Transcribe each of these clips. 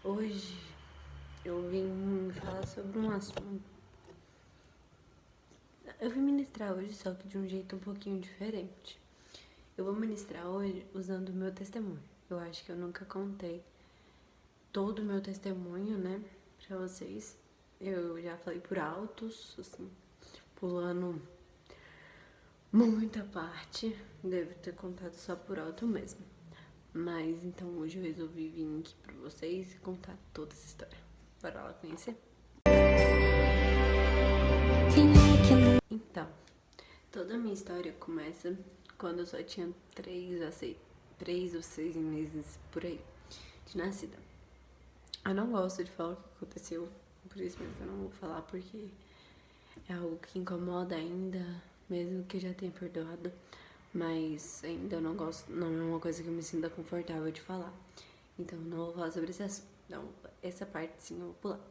Hoje eu vim falar sobre um assunto. Eu vim ministrar hoje, só que de um jeito um pouquinho diferente. Eu vou ministrar hoje usando o meu testemunho. Eu acho que eu nunca contei todo o meu testemunho, né, pra vocês. Eu já falei por altos, assim, pulando muita parte. Devo ter contado só por alto mesmo. Mas então hoje eu resolvi vir aqui pra vocês e contar toda essa história. Bora lá conhecer? Então, toda a minha história começa quando eu só tinha 3 ou 6 meses por aí de nascida. Eu não gosto de falar o que aconteceu, por isso mesmo que eu não vou falar, porque é algo que incomoda ainda, mesmo que eu já tenha perdoado. Mas ainda eu não gosto, não é uma coisa que eu me sinta confortável de falar. Então eu não vou falar sobre esse assunto. Então, essa parte sim eu vou pular.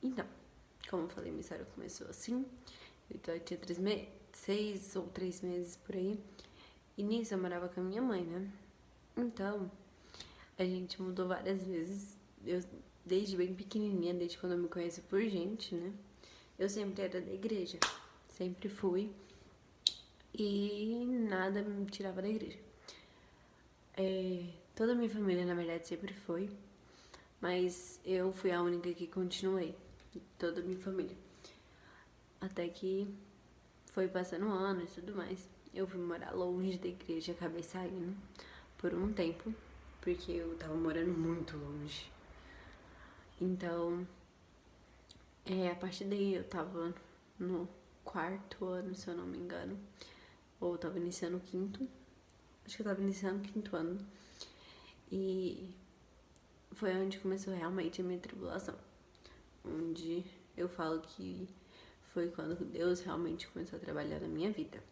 Então, como eu falei, minha história começou assim. Então eu tinha 6 ou 3 meses por aí. E nisso eu morava com a minha mãe, né? Então, a gente mudou várias vezes. Eu, desde bem pequenininha, desde quando eu me conheço por gente, né? Eu sempre era da igreja. Sempre fui. E nada me tirava da igreja. Toda a minha família, na verdade, sempre foi. Mas eu fui a única que continuei. Toda a minha família. Até que foi passando anos e tudo mais. Eu fui morar longe da igreja, acabei saindo por um tempo, porque eu tava morando muito longe. Então, a partir daí eu tava no 4º ano, se eu não me engano. Ou eu tava iniciando o 5º. Acho que eu tava iniciando o 5º ano. E foi onde começou realmente a minha tribulação. Onde eu falo que foi quando Deus realmente começou a trabalhar na minha vida.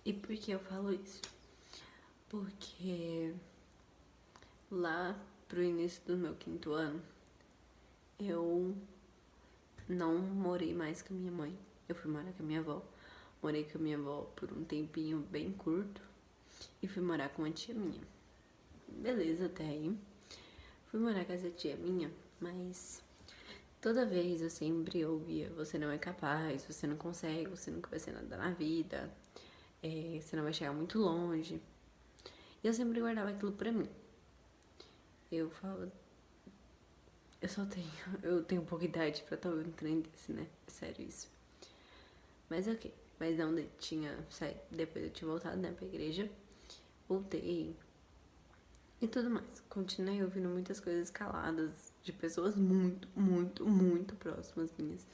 E por que eu falo isso? Porque lá pro início do meu 5º ano, eu não morei mais com a minha mãe. Eu fui morar com a minha avó. Morei com a minha avó por um tempinho bem curto e fui morar com uma tia minha. Beleza, até aí. Fui morar com essa tia minha, mas toda vez eu sempre ouvia: você não é capaz, você não consegue, você nunca vai ser nada na vida, você não vai chegar muito longe. E eu sempre guardava aquilo pra mim. Eu falo, eu tenho pouca idade pra estar ouvindo um trem desse, né? É sério isso. Mas ok. Mas não tinha saído. Depois eu tinha voltado, né, pra igreja. Voltei. E tudo mais. Continuei ouvindo muitas coisas caladas de pessoas muito, muito, muito próximas minhas.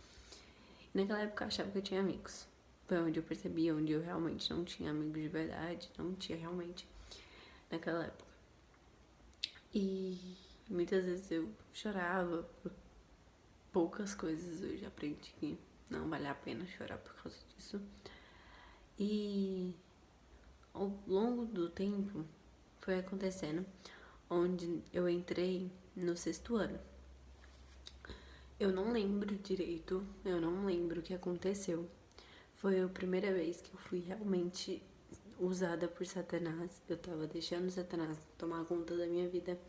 E naquela época eu achava que eu tinha amigos. Foi onde eu percebi, onde eu realmente não tinha amigos de verdade. Não tinha realmente naquela época. E muitas vezes eu chorava por poucas coisas. Eu já aprendi que não vale a pena chorar por causa disso. E ao longo do tempo foi acontecendo, onde eu entrei no 6º ano. Eu não lembro direito, eu não lembro o que aconteceu. Foi a primeira vez que eu fui realmente usada por Satanás. Eu tava deixando Satanás tomar conta da minha vida,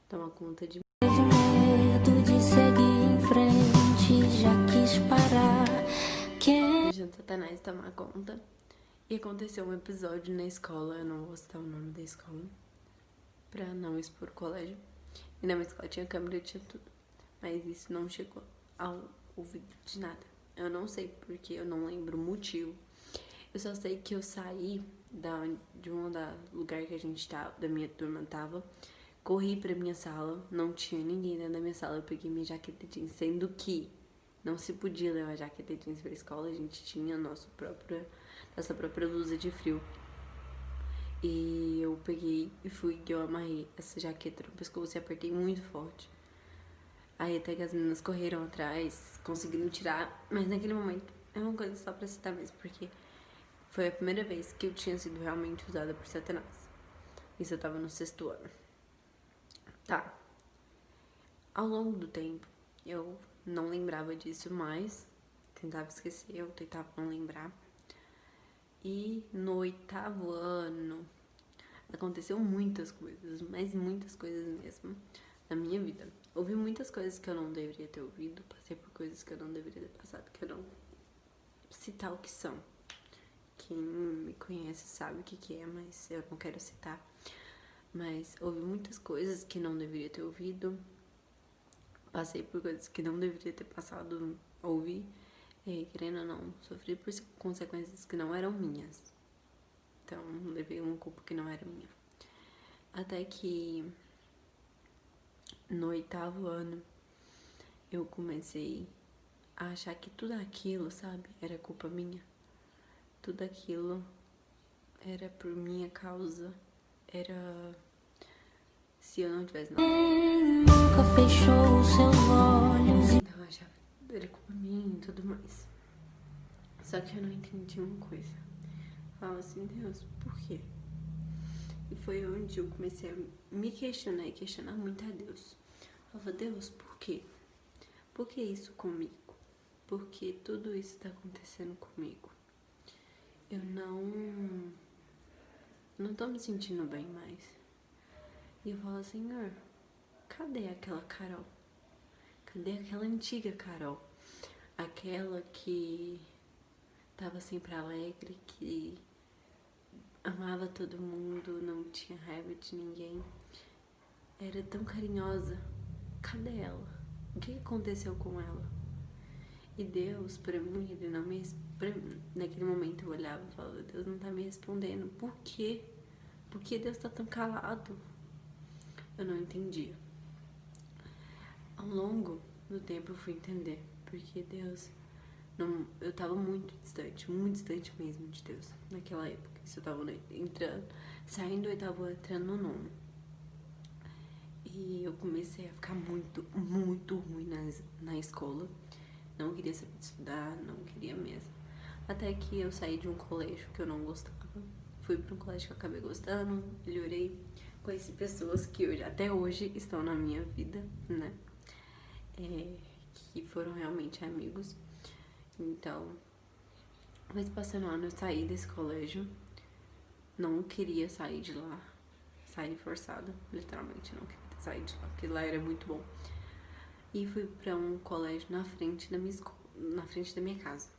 tomar conta de mim. Tive medo de seguir em frente, já quis parar. Deixando Satanás tomar conta. E aconteceu um episódio na escola, eu não vou citar o nome da escola, pra não expor o colégio. E na minha escola tinha câmera e tinha tudo. Mas isso não chegou ao ouvido de nada. Eu não sei porque, eu não lembro o motivo. Eu só sei que eu saí de um lugar que a gente tava, da minha turma tava, corri pra minha sala, não tinha ninguém dentro da minha sala, eu peguei minha jaqueta jeans, sendo que não se podia levar jaqueta jeans pra escola, a gente tinha nossa própria blusa de frio. E eu peguei e eu amarrei essa jaqueta no pescoço e apertei muito forte. Aí até que as meninas correram atrás, conseguiram tirar, mas naquele momento é uma coisa só pra citar mesmo, porque foi a primeira vez que eu tinha sido realmente usada por Satanás. Isso eu tava no 6º ano. Tá. Ao longo do tempo, eu não lembrava disso mais, tentava esquecer, eu tentava não lembrar. E no 8º ano, Aconteceu muitas coisas, mas muitas coisas mesmo na minha vida. Ouvi muitas coisas que eu não deveria ter ouvido, passei por coisas que eu não deveria ter passado, que eu não citar o que são. Quem me conhece sabe o que é, mas eu não quero citar. Mas ouvi muitas coisas que não deveria ter ouvido, passei por coisas que não deveria ter passado, ouvi, e querendo ou não, sofri por consequências que não eram minhas. Então, levei uma culpa que não era minha. Até que no 8º ano, eu comecei a achar que tudo aquilo, sabe, era culpa minha. Tudo aquilo era por minha causa, era... Se eu não tivesse nada. Nunca fechou os seus olhos. Então, eu achava que era culpa minha e tudo mais. Só que eu não entendi uma coisa. Falava assim, Deus, por quê? E foi onde eu comecei a me questionar e questionar muito a Deus. Eu falava, Deus, por quê? Por que isso comigo? Por que tudo isso tá acontecendo comigo? Eu não tô me sentindo bem mais. E eu falo, Senhor, cadê aquela Carol? Cadê aquela antiga Carol? Aquela que tava sempre alegre, que amava todo mundo, não tinha raiva de ninguém. Era tão carinhosa. Cadê ela? O que aconteceu com ela? E Deus, pra mim, ele não me... Naquele momento eu olhava e falava, Deus não tá me respondendo. Por quê? Por que Deus tá tão calado? Eu não entendia. Ao longo do tempo eu fui entender. Porque Deus... Não, eu tava muito distante mesmo de Deus. Naquela época. Isso eu tava entrando... Saindo do 8º ano, entrando no 9º. E eu comecei a ficar muito ruim na escola. Não queria saber de estudar, não queria mesmo. Até que eu saí de um colégio que eu não gostava. Fui para um colégio que eu acabei gostando, melhorei. Conheci pessoas que hoje, até hoje estão na minha vida, né? Que foram realmente amigos. Então, mas passando o ano eu saí desse colégio. Não queria sair de lá. Saí forçada, literalmente. Não queria sair de lá, porque lá era muito bom. E fui pra um colégio na frente da minha escola, na frente da minha casa.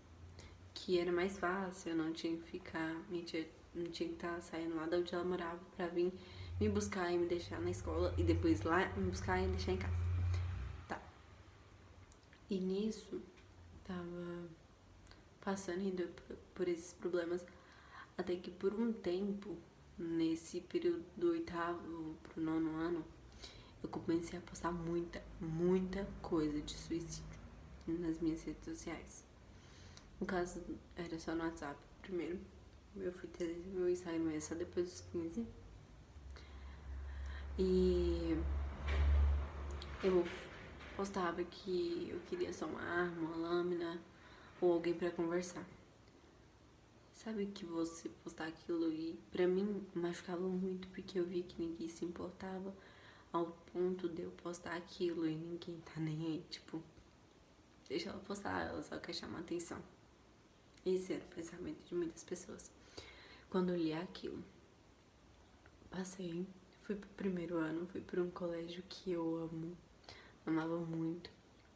Que era mais fácil, eu não tinha que ficar, não tinha que estar saindo lá de onde ela morava pra vir me buscar e me deixar na escola. E depois lá me buscar e me deixar em casa. Tá. E nisso, tava passando ainda por esses problemas. Até que por um tempo, nesse período do 8º pro 9º ano, eu comecei a postar muita coisa de suicídio nas minhas redes sociais. No caso, era só no WhatsApp primeiro. Eu fui ter meu Instagram só depois dos 15. E eu postava que eu queria só uma arma, uma lâmina ou alguém pra conversar. Sabe que você postar aquilo e pra mim machucava muito, porque eu vi que ninguém se importava ao ponto de eu postar aquilo e ninguém tá nem aí, tipo, deixa ela postar, ela só quer chamar atenção. Esse era o pensamento de muitas pessoas. Quando eu li aquilo, passei, fui pro 1º ano, fui pra um colégio que eu amava muito,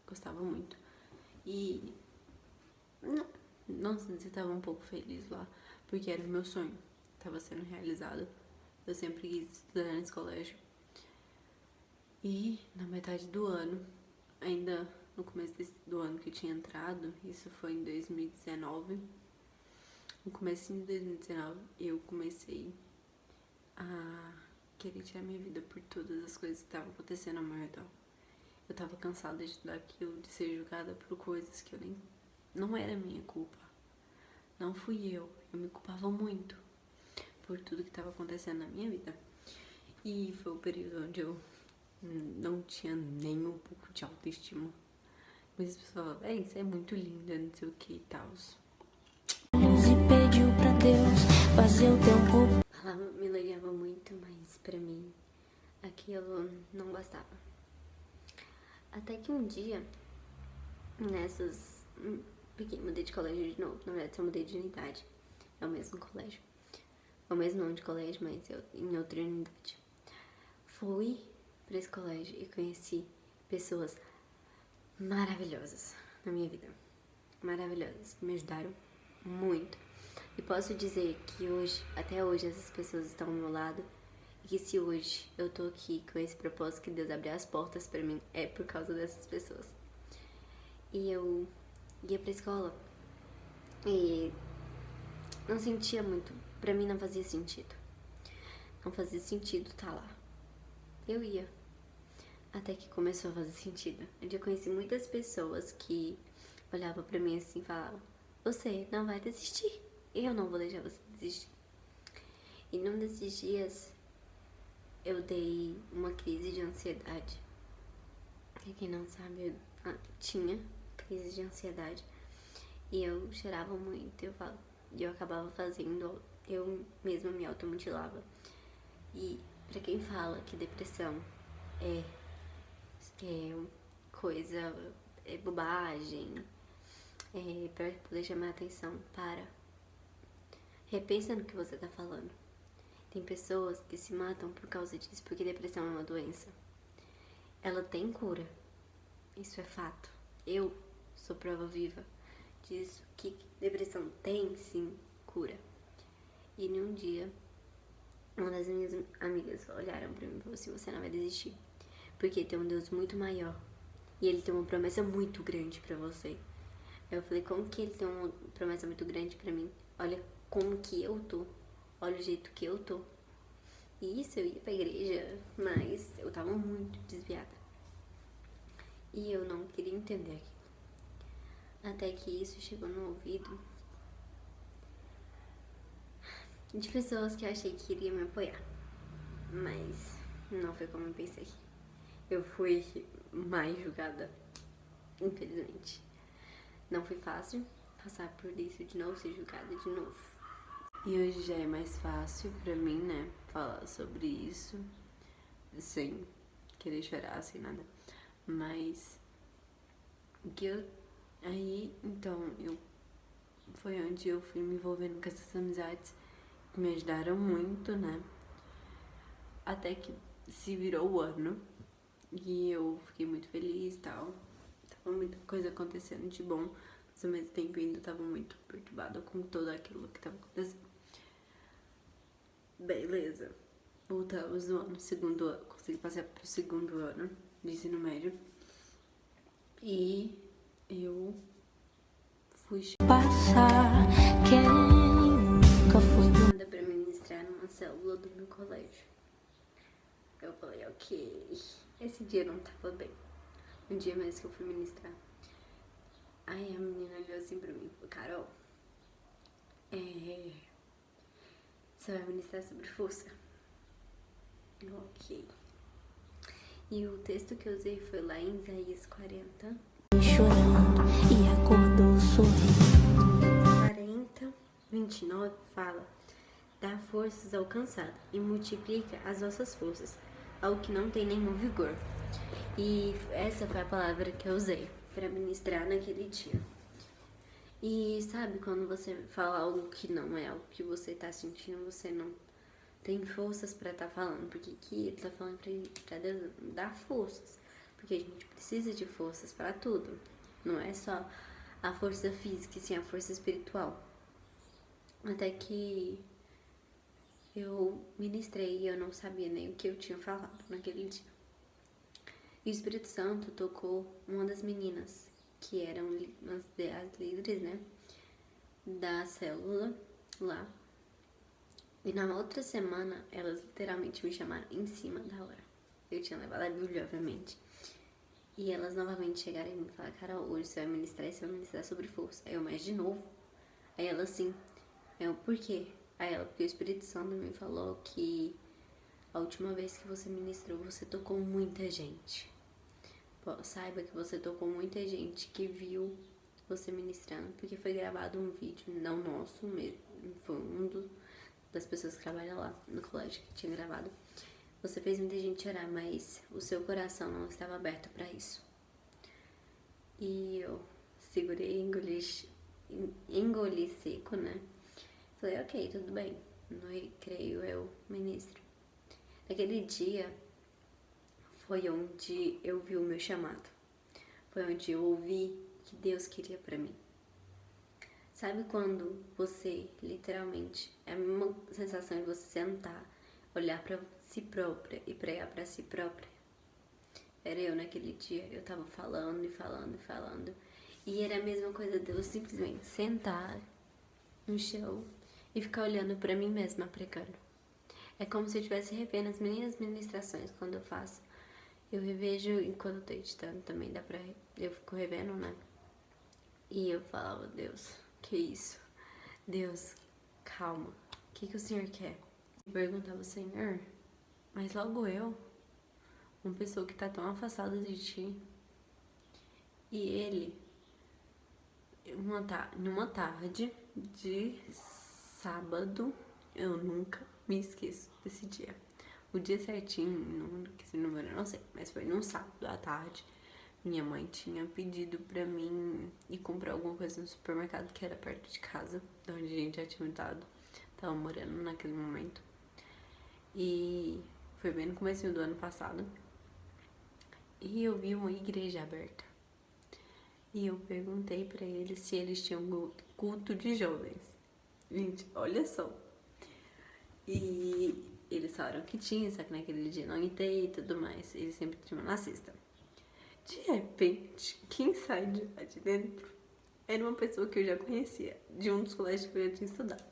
gostava muito. E não sei se tava um pouco feliz lá, porque era o meu sonho, tava sendo realizado. Eu sempre quis estudar nesse colégio. E na metade do ano, ainda no começo do ano que eu tinha entrado, isso foi em 2019, no comecinho de 2019, eu comecei a querer tirar minha vida por todas as coisas que estavam acontecendo ao meu redor. Eu tava cansada de tudo aquilo, de ser julgada por coisas que eu nem... Não era minha culpa. Não fui eu. Eu me culpava muito por tudo que tava acontecendo na minha vida. E foi o período onde eu não tinha nem um pouco de autoestima. Muitas pessoas falavam, você é muito linda, não sei o que e tal. E pediu pra Deus fazer o tempo. Ela me elogiava muito, mas pra mim aquilo não bastava. Até que um dia, mudei de colégio de novo. Na verdade, só mudei de unidade. É o mesmo colégio. o mesmo nome de colégio, mas eu em outra unidade. Fui pra esse colégio e conheci pessoas maravilhosas na minha vida. Maravilhosas, que me ajudaram muito. E posso dizer que hoje, até hoje, essas pessoas estão ao meu lado. E que se hoje eu tô aqui com esse propósito que Deus abriu as portas pra mim, é por causa dessas pessoas. E eu ia pra escola e não sentia muito. Pra mim não fazia sentido. Não fazia sentido tá lá. Eu ia. Até que começou a fazer sentido. Eu já conheci muitas pessoas que olhavam pra mim assim e falavam: você não vai desistir. Eu não vou deixar você desistir. E num desses dias eu dei uma crise de ansiedade. Pra quem não sabe, eu tinha crise de ansiedade. E eu chorava muito. Eu acabava fazendo, eu mesma me automutilava. E pra quem fala que depressão é coisa, é bobagem, pra poder chamar a atenção, repensa no que você tá falando. Tem pessoas que se matam por causa disso, porque depressão é uma doença. Ela tem cura, isso é fato. Eu sou prova viva disso, que depressão tem sim cura. E num dia, uma das minhas amigas olharam pra mim e falou assim: você não vai desistir, porque tem um Deus muito maior e Ele tem uma promessa muito grande pra você. Eu falei: como que Ele tem uma promessa muito grande pra mim? Olha como que eu tô, olha o jeito que eu tô. E isso, eu ia pra igreja, mas eu tava muito desviada. E eu não queria entender aquilo. Até que isso chegou no ouvido de pessoas que eu achei que iriam me apoiar. Mas não foi como eu pensei. Eu fui mais julgada, infelizmente. Não foi fácil passar por isso de novo, ser julgada de novo. E hoje já é mais fácil pra mim, né, falar sobre isso sem querer chorar, sem nada. Mas foi onde eu fui me envolvendo com essas amizades que me ajudaram muito, né? Até que se virou o ano e eu fiquei muito feliz e tal. Tava muita coisa acontecendo de bom, mas ao mesmo tempo ainda tava muito perturbada com tudo aquilo que tava acontecendo. Beleza. Voltamos no ano, segundo ano, consegui passar pro segundo ano de ensino médio. E eu fui Passar, quem nunca foi chamada pra ministrar numa célula do meu colégio. Eu falei: ok, esse dia não tava bem. Um dia mesmo que eu fui ministrar. Aí a menina olhou assim pra mim e falou: Carol, você vai ministrar sobre força? Eu, ok. E o texto que eu usei foi lá em Isaías 40. chorando e acordou sorrindo. 40:29 fala: dá forças ao cansado e multiplica as vossas forças ao que não tem nenhum vigor. E essa foi a palavra que eu usei para ministrar naquele dia. E sabe quando você fala algo que não é algo que você tá sentindo, você não tem forças pra tá falando, porque aqui ele tá falando pra Deus dar forças, porque a gente precisa de forças pra tudo, não é só a força física, e sim a força espiritual. Até que eu ministrei e eu não sabia nem o que eu tinha falado naquele dia. E o Espírito Santo tocou uma das meninas, que eram as líderes, né, da célula lá. E na outra semana, elas literalmente me chamaram em cima da hora. Eu tinha levado a Bíblia, obviamente. E elas novamente chegaram e me falaram: Carol, hoje você vai ministrar sobre força. Aí eu: mas de novo? Aí ela: sim. Eu: por quê? Aí ela: porque o Espírito Santo me falou que a última vez que você ministrou, você tocou muita gente. Saiba que você tocou muita gente que viu você ministrando, porque foi gravado um vídeo, não nosso mesmo, foi das pessoas que trabalham lá no colégio que tinha gravado. Você fez muita gente chorar, mas o seu coração não estava aberto pra isso. E eu segurei, engoli seco, né? Falei: ok, tudo bem, no Recreio eu ministro. Naquele dia foi onde eu vi o meu chamado. Foi onde eu ouvi que Deus queria pra mim. Sabe quando você, literalmente, é a mesma sensação de você sentar, olhar pra si própria e pregar pra si própria? Era eu naquele dia, eu tava falando e falando e falando. E era a mesma coisa de eu simplesmente sentar no chão e ficar olhando pra mim mesma pregando. É como se eu estivesse revendo as minhas ministrações quando eu faço. Eu revejo enquanto eu tô editando também, dá pra... Eu fico revendo, né? E eu falava, Deus, que isso? Deus, calma, o que o Senhor quer? Eu perguntava, Senhor, mas logo eu, uma pessoa que tá tão afastada de Ti, e Ele, numa tarde de sábado, eu nunca me esqueço desse dia. O dia certinho, esse número eu não sei, mas foi num sábado à tarde. Minha mãe tinha pedido pra mim ir comprar alguma coisa no supermercado que era perto de casa, de onde a gente já tinha mudado. Tava morando naquele momento. E foi bem no começo do ano passado. E eu vi uma igreja aberta. E eu perguntei pra eles se eles tinham culto de jovens. Gente, olha só. E eles falaram que tinha, só que naquele dia não entrei e tudo mais. Eles sempre tinham na sexta. De repente, quem sai de lá de dentro era uma pessoa que eu já conhecia, de um dos colégios que eu já tinha estudado.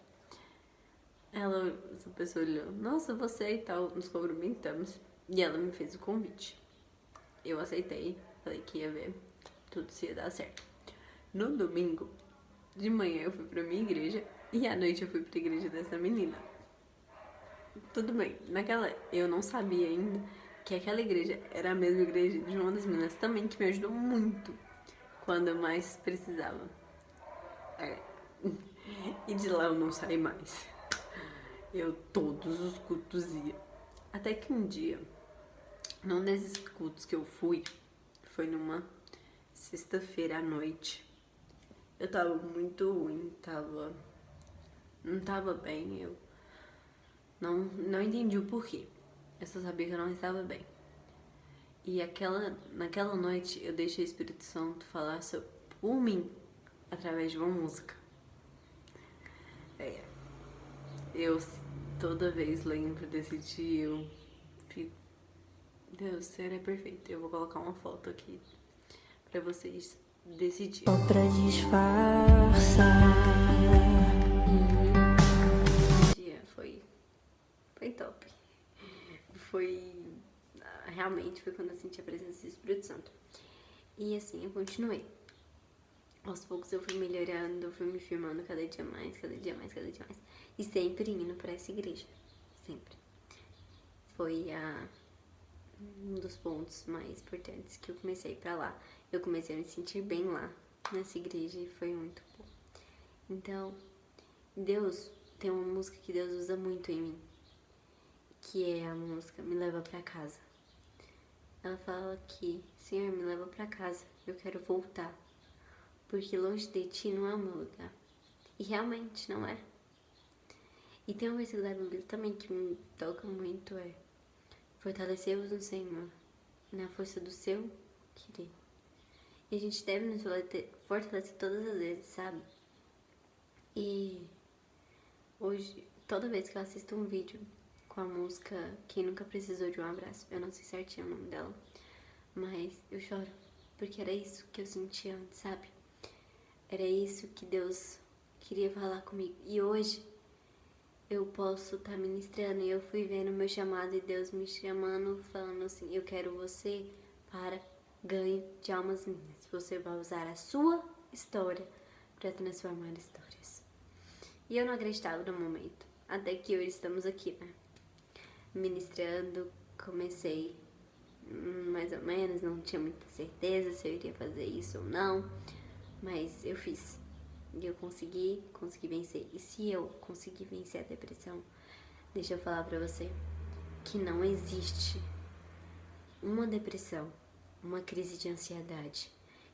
Essa pessoa olhou, nossa, você e tal, nos cumprimentamos. E ela me fez o convite. Eu aceitei, falei que ia ver, tudo se ia dar certo. No domingo, de manhã eu fui pra minha igreja e à noite eu fui pra igreja dessa menina. Tudo bem, eu não sabia ainda que aquela igreja era a mesma igreja de uma das meninas também que me ajudou muito quando eu mais precisava. E de lá eu não saí mais. Eu todos os cultos ia. Até que um dia, num desses cultos que eu fui, foi numa sexta-feira à noite. Eu tava muito ruim, não tava bem, eu não entendi o porquê. Eu só sabia que eu não estava bem. E naquela noite eu deixei o Espírito Santo falar por mim através de uma música. Eu toda vez lembro desse dia, eu fico... Deus, o Senhor é perfeito. Eu vou colocar uma foto aqui pra vocês desse dia. Só pra disfarçar. Esse dia foi top. Realmente foi quando eu senti a presença do Espírito Santo. E assim, eu continuei. Aos poucos eu fui melhorando, eu fui me firmando cada dia mais, cada dia mais, cada dia mais. E sempre indo pra essa igreja. Sempre. Foi um dos pontos mais importantes que eu comecei a ir pra lá. Eu comecei a me sentir bem lá, nessa igreja, e foi muito bom. Então, Deus, tem uma música que Deus usa muito em mim, que é a música Me Leva Pra Casa. Ela fala que, Senhor, me leva pra casa, eu quero voltar, porque longe de Ti não é o meu lugar. E realmente não é. E tem um versículo da Bíblia também que me toca muito, fortalecei-vos no Senhor, na força do seu querer. E a gente deve nos fortalecer todas as vezes, sabe? E hoje, toda vez que eu assisto um vídeo com a música Quem Nunca Precisou de um Abraço, eu não sei certinho o nome dela, mas eu choro, porque era isso que eu sentia antes, sabe? Era isso que Deus queria falar comigo. E hoje eu posso estar ministrando e eu fui vendo o meu chamado e Deus me chamando, falando assim, eu quero você para ganho de almas minhas. Você vai usar a sua história para transformar histórias. E eu não acreditava no momento, até que hoje estamos aqui, né? Ministrando, comecei mais ou menos, não tinha muita certeza se eu iria fazer isso ou não, mas eu fiz. E eu consegui vencer. E se eu conseguir vencer a depressão, deixa eu falar pra você que não existe uma depressão, uma crise de ansiedade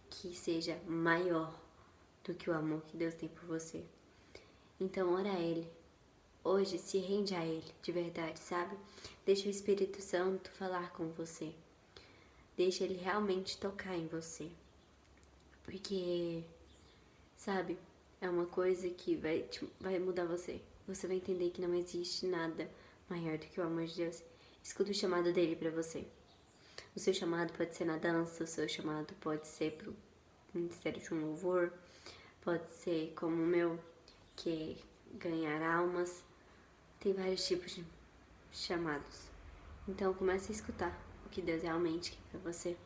que seja maior do que o amor que Deus tem por você. Então ora a Ele, hoje se rende a Ele, de verdade, sabe? Deixa o Espírito Santo falar com você. Deixa Ele realmente tocar em você. Porque, sabe, é uma coisa que vai mudar você. Você vai entender que não existe nada maior do que o amor de Deus. Escuta o chamado dele pra você. O seu chamado pode ser na dança, o seu chamado pode ser pro ministério de um louvor, pode ser como o meu, que é ganhar almas. Tem vários tipos de chamados. Então comece a escutar o que Deus realmente quer pra você.